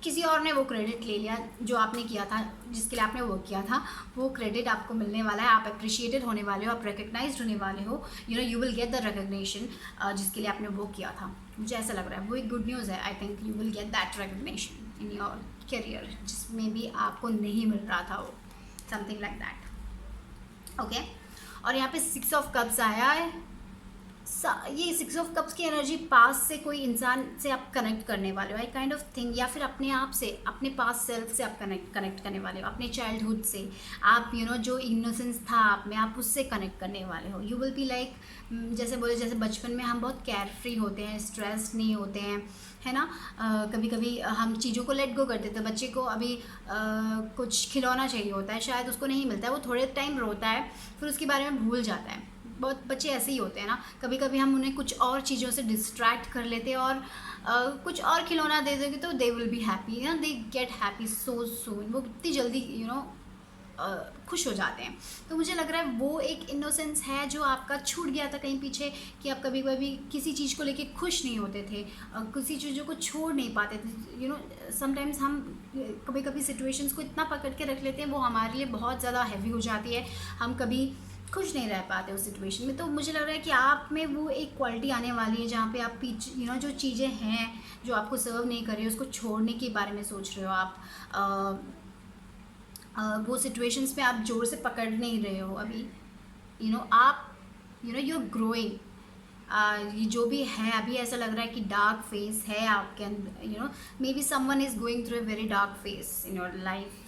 किसी और ने वो क्रेडिट ले लिया जो आपने किया था, जिसके लिए आपने वर्क किया था, वो क्रेडिट आपको मिलने वाला है, आप अप्रिशिएटेड होने वाले हो, आप रिकग्नाइज्ड होने वाले हो, you will get the recognition जिसके लिए आपने वो किया था। मुझे ऐसा लग रहा है वो एक गुड न्यूज़ है। आई think you will get that recognition in your career जिसमें भी आपको नहीं मिल रहा था वो, समथिंग लाइक दैट। ओके, और यहाँ पे 6 ऑफ कप्स आया है। ये 6 ऑफ कप्स की एनर्जी पास से कोई इंसान से आप कनेक्ट करने वाले हो, आई काइंड ऑफ थिंग, या फिर अपने आप से, अपने पास सेल्फ से आप कनेक्ट करने वाले हो, अपने चाइल्डहुड से आप जो इनोसेंस था आप में, आप उससे कनेक्ट करने वाले हो। यू विल बी लाइक, जैसे बोले, जैसे बचपन में हम बहुत केयर फ्री होते हैं, स्ट्रेस नहीं होते हैं, है ना। कभी कभी हम चीज़ों को लेट गो कर देते हैं। बच्चे को अभी कुछ खिलौना चाहिए होता है, शायद उसको नहीं मिलता है, वो थोड़े टाइम रोता है, फिर उसके बारे में भूल जाता है। बहुत बच्चे ऐसे ही होते हैं ना, कभी कभी हम उन्हें कुछ और चीज़ों से डिस्ट्रैक्ट कर लेते हैं और कुछ और खिलौना दे देंगे तो दे विल बी हैप्पी, ना, दे गेट हैप्पी सो सून, वो इतनी जल्दी खुश हो जाते हैं। तो मुझे लग रहा है वो एक इनोसेंस है जो आपका छूट गया था कहीं पीछे, कि आप कभी कभी किसी चीज़ को लेके खुश नहीं होते थे, किसी चीज़ों को छोड़ नहीं पाते थे। समटाइम्स हम कभी कभी सिचुएशंस को इतना पकड़ के रख लेते हैं, वो हमारे लिए बहुत ज़्यादा हैवी हो जाती है, हम कभी खुश नहीं रह पाते उस सिचुएशन में। तो मुझे लग रहा है कि आप में वो एक क्वालिटी आने वाली है जहाँ पे आप जो चीज़ें हैं जो आपको सर्व नहीं कर रही, उसको छोड़ने के बारे में सोच रहे हो आप। वो सिचुएशंस में आप जोर से पकड़ नहीं रहे हो अभी, आप यू आर ग्रोइंग। ये जो भी है अभी, ऐसा लग रहा है कि डार्क फेस है आपके अंदर, may be someone is going through a very dark face in your life,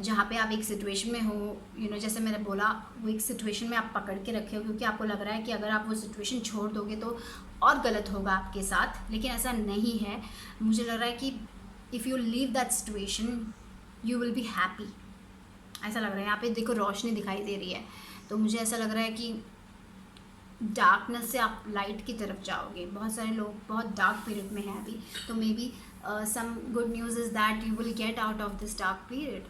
जहाँ पे आप एक सिचुएशन में हो, जैसे मैंने बोला, वो एक सिचुएशन में आप पकड़ के रखे हो क्योंकि आपको लग रहा है कि अगर आप वो सिचुएशन छोड़ दोगे तो और गलत होगा आपके साथ, लेकिन ऐसा नहीं है। मुझे लग रहा है कि if you leave that situation you will be happy, ऐसा लग रहा है। यहाँ पे देखो रोशनी दिखाई दे रही है, तो मुझे ऐसा लग रहा है कि डार्कनेस से आप लाइट की तरफ जाओगे। बहुत सारे लोग बहुत डार्क पीरियड में हैं अभी, तो maybe some good news is that you will get out of this dark period.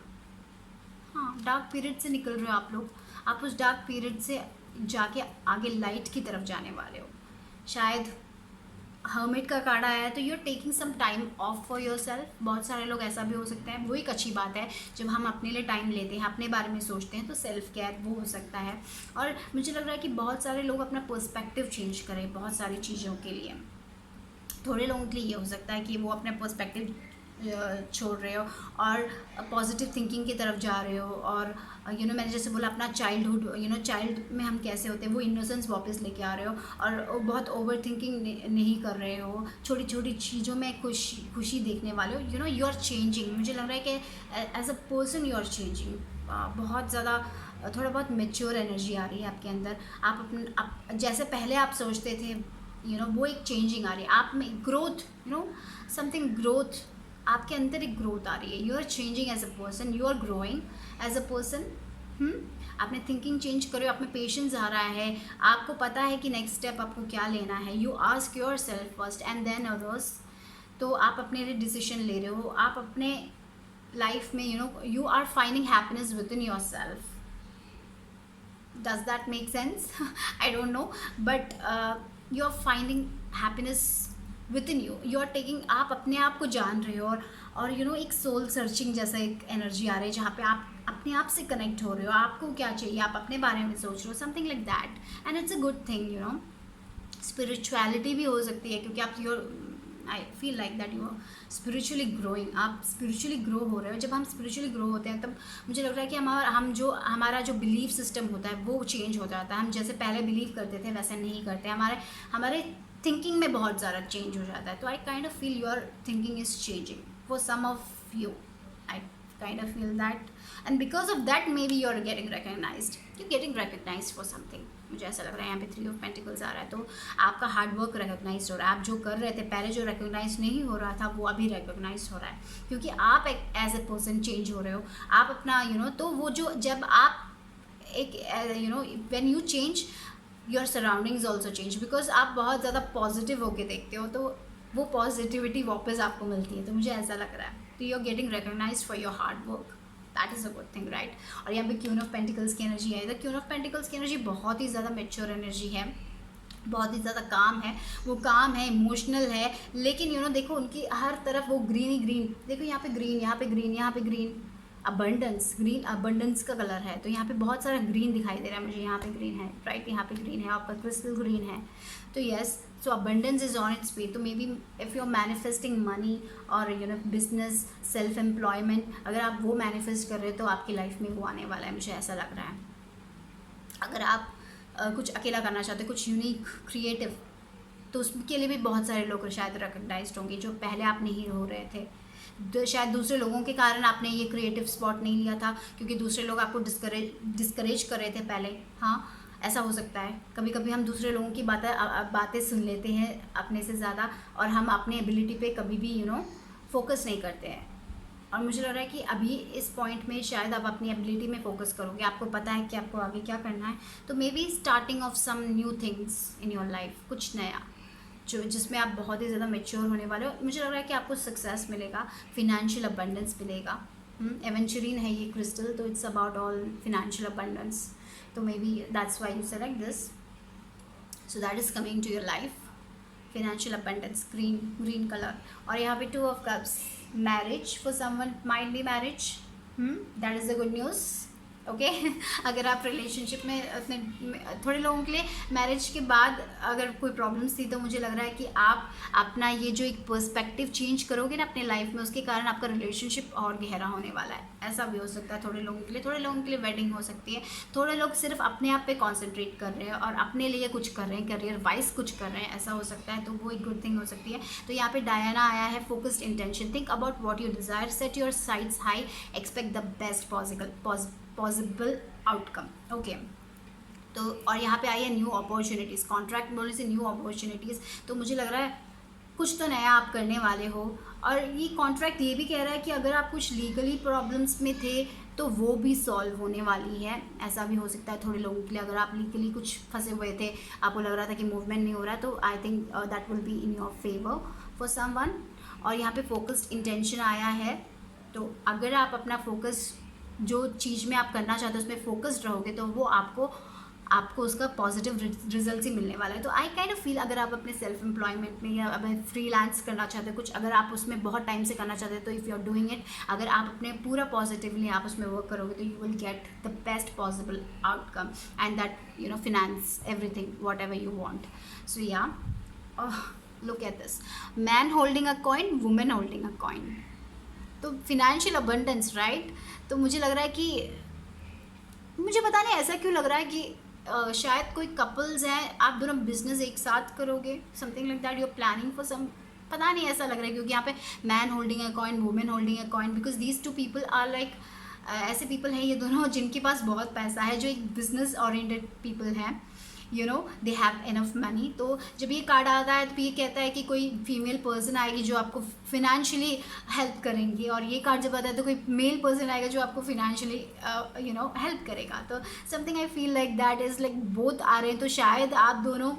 हाँ, डार्क पीरियड से निकल रहे हो आप लोग, आप उस डार्क पीरियड से जाके आगे लाइट की तरफ जाने वाले हो। शायद हर्मिट का कार्ड आया है, तो you are taking some time off for yourself. बहुत सारे लोग ऐसा भी हो सकते हैं, वो एक अच्छी बात है जब हम अपने लिए टाइम लेते हैं, अपने बारे में सोचते हैं, तो सेल्फ केयर वो हो सकता है। और मुझे लग रहा है कि बहुत सारे लोग अपना पर्सपेक्टिव चेंज करें बहुत सारी चीज़ों के लिए। थोड़े लोगों के लिए ये हो सकता है कि वो अपना पर्सपेक्टिव छोड़ रहे हो और पॉजिटिव थिंकिंग की तरफ जा रहे हो, और मैंने जैसे बोला अपना चाइल्डहुड, चाइल्ड में हम कैसे होते हैं वो इनोसेंस वापस लेके आ रहे हो, और बहुत ओवर थिंकिंग नहीं कर रहे हो, छोटी छोटी चीज़ों में खुशी देखने वाले हो। You are changing. मुझे लग रहा है कि as a person you are changing, बहुत ज़्यादा थोड़ा बहुत मेच्योर एनर्जी आ रही है आपके अंदर। आप जैसे पहले आप सोचते थे, वो एक चेंजिंग आ रही है आप में, ग्रोथ, समथिंग ग्रोथ, आपके अंदर एक ग्रोथ आ रही है। You are changing as a person, you are growing as a person. आपने थिंकिंग चेंज करो, आप में पेशेंस आ रहा है, आपको पता है कि नेक्स्ट स्टेप आपको क्या लेना है। You ask your self first and than others. तो आप अपने लिए डिसीजन ले रहे हो, आप अपने लाइफ में you are finding happiness within yourself. Does that make sense? I don't know, but you're finding happiness within you. You're taking, आप अपने आप को जान रहे हो, और एक सोल सर्चिंग जैसा एक एनर्जी आ रही है जहाँ पे आप अपने आप से कनेक्ट हो रहे हो, आपको क्या चाहिए, आप अपने बारे में सोच रहे हो, something like that, and it's a good thing. Spirituality भी हो सकती है क्योंकि आप I feel like that you are spiritually growing. आप स्पिरिचुअली ग्रो हो रहे हो. जब हम स्पिरिचुअली ग्रो होते हैं तब मुझे लग रहा है कि हमारा जो बिलीफ सिस्टम होता है वो चेंज हो जाता है. हम जैसे पहले बिलीव करते थे वैसे नहीं करते. हमारे थिंकिंग में बहुत ज़्यादा चेंज हो जाता है. तो I kind of feel your thinking is changing for some of you. I kind of feel that, and because of that maybe you are getting recognized for something. मुझे ऐसा लग रहा है यहाँ पे 3 ऑफ पेंटिकल्स आ रहा है. तो आपका हार्ड वर्क रिकग्नाइज हो रहा है. आप जो कर रहे थे पहले जो रिकग्नाइज नहीं हो रहा था वो अभी रिकग्नाइज हो रहा है क्योंकि आप एक एज ए पर्सन चेंज हो रहे हो. आप अपना तो वो जो जब आप एक when you change your surroundings also change, because आप बहुत ज़्यादा पॉजिटिव होके देखते हो तो वो पॉजिटिविटी वापस आपको मिलती है. तो मुझे ऐसा लग रहा है. तो you are getting recognize for your hard work. That is a good thing, right. और यहाँ पे क्वीन ऑफ पेंटिकल्स की एनर्जी है. द क्वीन ऑफ पेंटिकल्स की एनर्जी बहुत ही ज़्यादा मैच्योर एनर्जी है, बहुत ही ज़्यादा काम है. वो काम है, इमोशनल है, लेकिन देखो उनकी हर तरफ वो ग्रीन ही ग्रीन. देखो यहाँ पे ग्रीन, यहाँ पे ग्रीन, यहाँ पे ग्रीन. अबंडेंस, ग्रीन अबंडेंस का कलर है. तो यहाँ पे बहुत सारा ग्रीन दिखाई दे रहा है मुझे. यहाँ पे ग्रीन है, राइट. यहाँ पे ग्रीन है, आपका क्रिस्टल ग्रीन है. तो yes, so abundance is on its way. तो maybe if you are manifesting money और बिजनेस, सेल्फ एम्प्लॉयमेंट, अगर आप वो मैनिफेस्ट कर रहे हो तो आपकी लाइफ में वो आने वाला है. मुझे ऐसा लग रहा है. अगर आप कुछ अकेला करना चाहते हो, कुछ यूनिक क्रिएटिव, तो उसके लिए भी बहुत सारे लोग शायद रिकग्नाइज्ड होंगे जो पहले आप नहीं हो रहे थे. शायद दूसरे लोगों के कारण आपने ये क्रिएटिव स्पॉट नहीं लिया था क्योंकि दूसरे लोग आपको डिस्करेज कर रहे थे पहले. हाँ, ऐसा हो सकता है. कभी कभी हम दूसरे लोगों की बातें सुन लेते हैं अपने से ज़्यादा, और हम अपने एबिलिटी पे कभी भी फोकस नहीं करते हैं. और मुझे लग रहा है कि अभी इस पॉइंट में शायद आप अपनी एबिलिटी में फोकस करोगे. आपको पता है कि आपको आगे क्या करना है. तो maybe starting off some new things in your life, कुछ नया जिसमें आप बहुत ही ज़्यादा मेच्योर होने वाले हो. मुझे लग रहा है कि आपको सक्सेस मिलेगा, फिनेंशियल अबंडेंस मिलेगा. एवेंचुरिन है ये क्रिस्टल, तो it's about all financial abundance. तो maybe that's why you select this. So that is coming to your life. Financial abundance, green colour. और यहाँ पे 2 of cups, marriage. For someone might be marriage. That is the good news. Okay. अगर आप relationship में अपने, थोड़े लोगों के लिए मैरिज के बाद अगर कोई प्रॉब्लम्स थी तो मुझे लग रहा है कि आप अपना ये जो एक पर्सपेक्टिव चेंज करोगे ना अपने लाइफ में, उसके कारण आपका रिलेशनशिप और गहरा होने वाला है. ऐसा भी हो सकता है थोड़े लोगों के लिए. थोड़े लोगों के लिए वेडिंग हो सकती है. थोड़े लोग सिर्फ अपने आप पे कॉन्सेंट्रेट कर रहे हैं और अपने लिए कुछ कर रहे हैं, करियर वाइज कुछ कर रहे हैं, ऐसा हो सकता है. तो वो एक गुड थिंग हो सकती है. तो यहाँ पे डायना आया है, focused intention. Think about what you desire, set your sites high, expect the best possible outcome. Okay. तो और यहाँ पे आई है न्यू अपॉर्चुनिटीज़. कॉन्ट्रैक्ट बोलने से न्यू अपॉर्चुनिटीज़. तो मुझे लग रहा है कुछ तो नया आप करने वाले हो. और ये कॉन्ट्रैक्ट ये भी कह रहा है कि अगर आप कुछ लीगली प्रॉब्लम्स में थे तो वो भी सॉल्व होने वाली है. ऐसा भी हो सकता है थोड़े लोगों के लिए. अगर आप लीगली कुछ फंसे हुए थे, आपको लग रहा था कि मूवमेंट नहीं हो रहा, तो I think that will be in your favour for someone. और यहाँ पे फोकस्ड इंटेंशन आया है. तो अगर आप अपना फोकस जो चीज़ में आप करना चाहते हो उसमें फोकस्ड रहोगे तो वो आपको उसका पॉजिटिव रिजल्ट ही मिलने वाला है. तो आई काइंड ऑफ फील अगर आप अपने सेल्फ एम्प्लॉयमेंट में या अपने फ्रीलांस करना चाहते हो कुछ, अगर आप उसमें बहुत टाइम से करना चाहते हो, तो if you are doing it, अगर आप अपने पूरा पॉजिटिवली आप उसमें वर्क करोगे तो you will get the best possible outcome, and that finance everything whatever you want. So yeah, look at this, man holding a coin, women holding a coin. तो financial abundance, right. तो मुझे लग रहा है कि, मुझे पता नहीं ऐसा क्यों लग रहा है कि शायद कोई कपल्स हैं, आप दोनों बिजनेस एक साथ करोगे, something like that. You are planning for some, पता नहीं ऐसा लग रहा है क्योंकि यहाँ पे man holding a coin, women holding a coin, because these 2 people are like, ऐसे पीपल हैं ये दोनों जिनके पास बहुत पैसा है, जो एक बिजनेस ओरिएंटेड पीपल हैं. They have enough money. तो जब ये कार्ड आता है तो ये कहता है कि कोई फीमेल पर्सन आएगी जो आपको फिनेंशियली हेल्प करेंगी, और ये कार्ड जब आता है तो कोई मेल पर्सन आएगा जो आपको फिनेंशियली हेल्प करेगा. तो something I feel like that is like both आ रहे हैं. तो शायद आप दोनों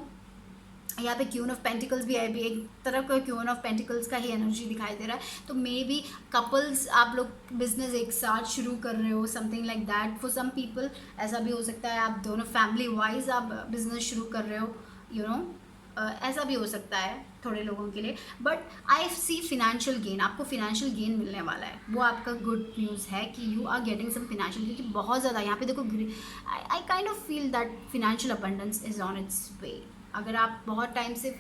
यहाँ पे क्यून ऑफ पेंटिकल्स भी है, भी एक तरफ का क्यून ऑफ पेंटिकल्स का ही एनर्जी दिखाई दे रहा है। तो मे बी कपल्स आप लोग बिजनेस एक साथ शुरू कर रहे हो, something like that. For some people ऐसा भी हो सकता है आप दोनों फैमिली वाइज आप बिजनेस शुरू कर रहे हो, यू नो ऐसा भी हो सकता है थोड़े लोगों के लिए। But I see financial gain, आपको फिनेंशियल गेन मिलने वाला है, वो आपका गुड न्यूज़ है कि you are getting some financial, क्योंकि बहुत ज़्यादा यहाँ पे देखो I kind of feel that financial abundance is on its way. अगर आप बहुत टाइम से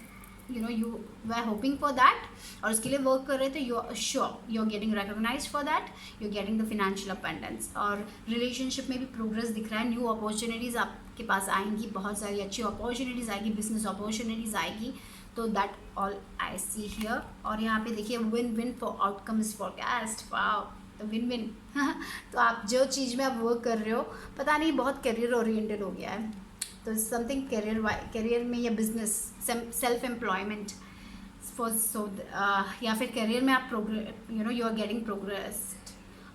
you were hoping for that और उसके लिए वर्क कर रहे थे, you are sure you are getting recognised for that, you are getting the financial abundance. और रिलेशनशिप में भी प्रोग्रेस दिख रहा है, न्यू अपॉर्चुनिटीज़ आपके पास आएंगी, बहुत सारी अच्छी अपॉर्चुनिटीज़ आएगी, बिजनेस अपॉर्चुनिटीज़ आएगी। तो that all I see here. और यहाँ पे देखिए win win for outcome is forecast, wow, तो विन विन। तो आप जो चीज़ में आप वर्क कर रहे हो, पता नहीं बहुत करियर ओरिएंटेड हो गया है, तो समथिंग करियर में या business self employment for so, या फिर करियर में आप यू आर गेटिंग प्रोग्रेस,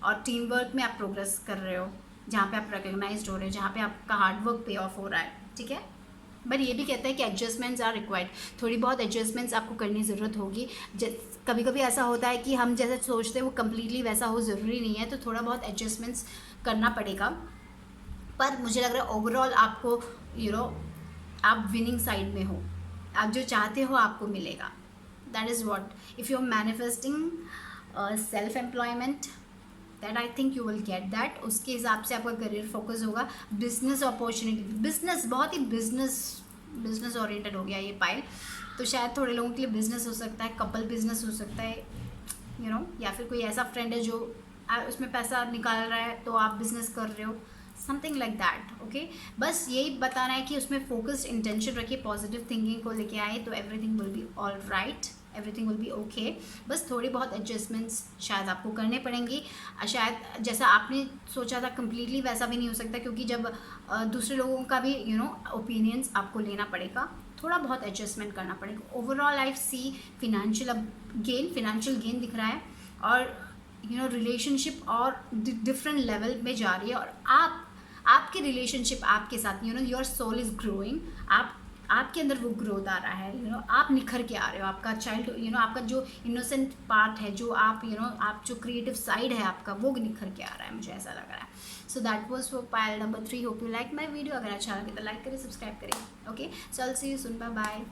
और टीम वर्क में आप प्रोग्रेस कर रहे हो, जहाँ पे आप रिकॉग्नाइज्ड हो रहे हो, जहाँ पे आपका हार्ड वर्क पे ऑफ हो रहा है, ठीक है। बट ये भी कहता है कि एडजस्टमेंट्स आर रिक्वायर्ड, थोड़ी बहुत एडजस्टमेंट्स आपको करनी ज़रूरत होगी। कभी कभी ऐसा होता है कि हम जैसे सोचते हैं वो कम्प्लीटली वैसा हो, ज़रूरी नहीं है, तो थोड़ा बहुत एडजस्टमेंट्स करना पड़ेगा। पर मुझे लग रहा है ओवरऑल आपको आप विनिंग साइड में हो, आप जो चाहते हो आपको मिलेगा। That is what if you are manifesting self employment, that I think you will get that. उसके हिसाब से आपका करियर फोकस होगा। बिजनेस अपॉर्चुनिटी, बिजनेस बहुत ही बिजनेस ओरिएंटेड हो गया ये पाइल, तो शायद थोड़े लोगों के लिए बिजनेस हो सकता है, कपल बिजनेस हो सकता है, या फिर कोई ऐसा फ्रेंड है जो उसमें पैसा निकाल रहा है तो आप बिजनेस कर रहे हो, समथिंग लाइक दैट, ओके। बस यही बताना है कि उसमें फोकस्ड इंटेंशन रखिए, पॉजिटिव थिंकिंग को लेके आए, तो everything will be all right, everything will be okay. बस थोड़ी बहुत एडजस्टमेंट्स शायद आपको करने पड़ेंगी, शायद जैसा आपने सोचा था कम्प्लीटली वैसा भी नहीं हो सकता, क्योंकि जब दूसरे लोगों का भी ओपिनियंस आपको लेना पड़ेगा, थोड़ा बहुत एडजस्टमेंट करना पड़ेगा। Overall I see financial gain दिख रहा है, और रिलेशनशिप और डिफरेंट लेवल में जा रही है, और आपके रिलेशनशिप आपके साथ योर सोल इज़ ग्रोइंग, आपके अंदर वो ग्रोथ आ रहा है, आप निखर के आ रहे हो, आपका चाइल्ड आपका जो इनोसेंट पार्ट है, जो आप आप जो क्रिएटिव साइड है आपका, वो निखर के आ रहा है, मुझे ऐसा लग रहा है। So that was for pile number 3। Hope you like my video. अगर अच्छा लगे तो लाइक करें, सब्सक्राइब करें, okay. So I will see you soon, bye bye.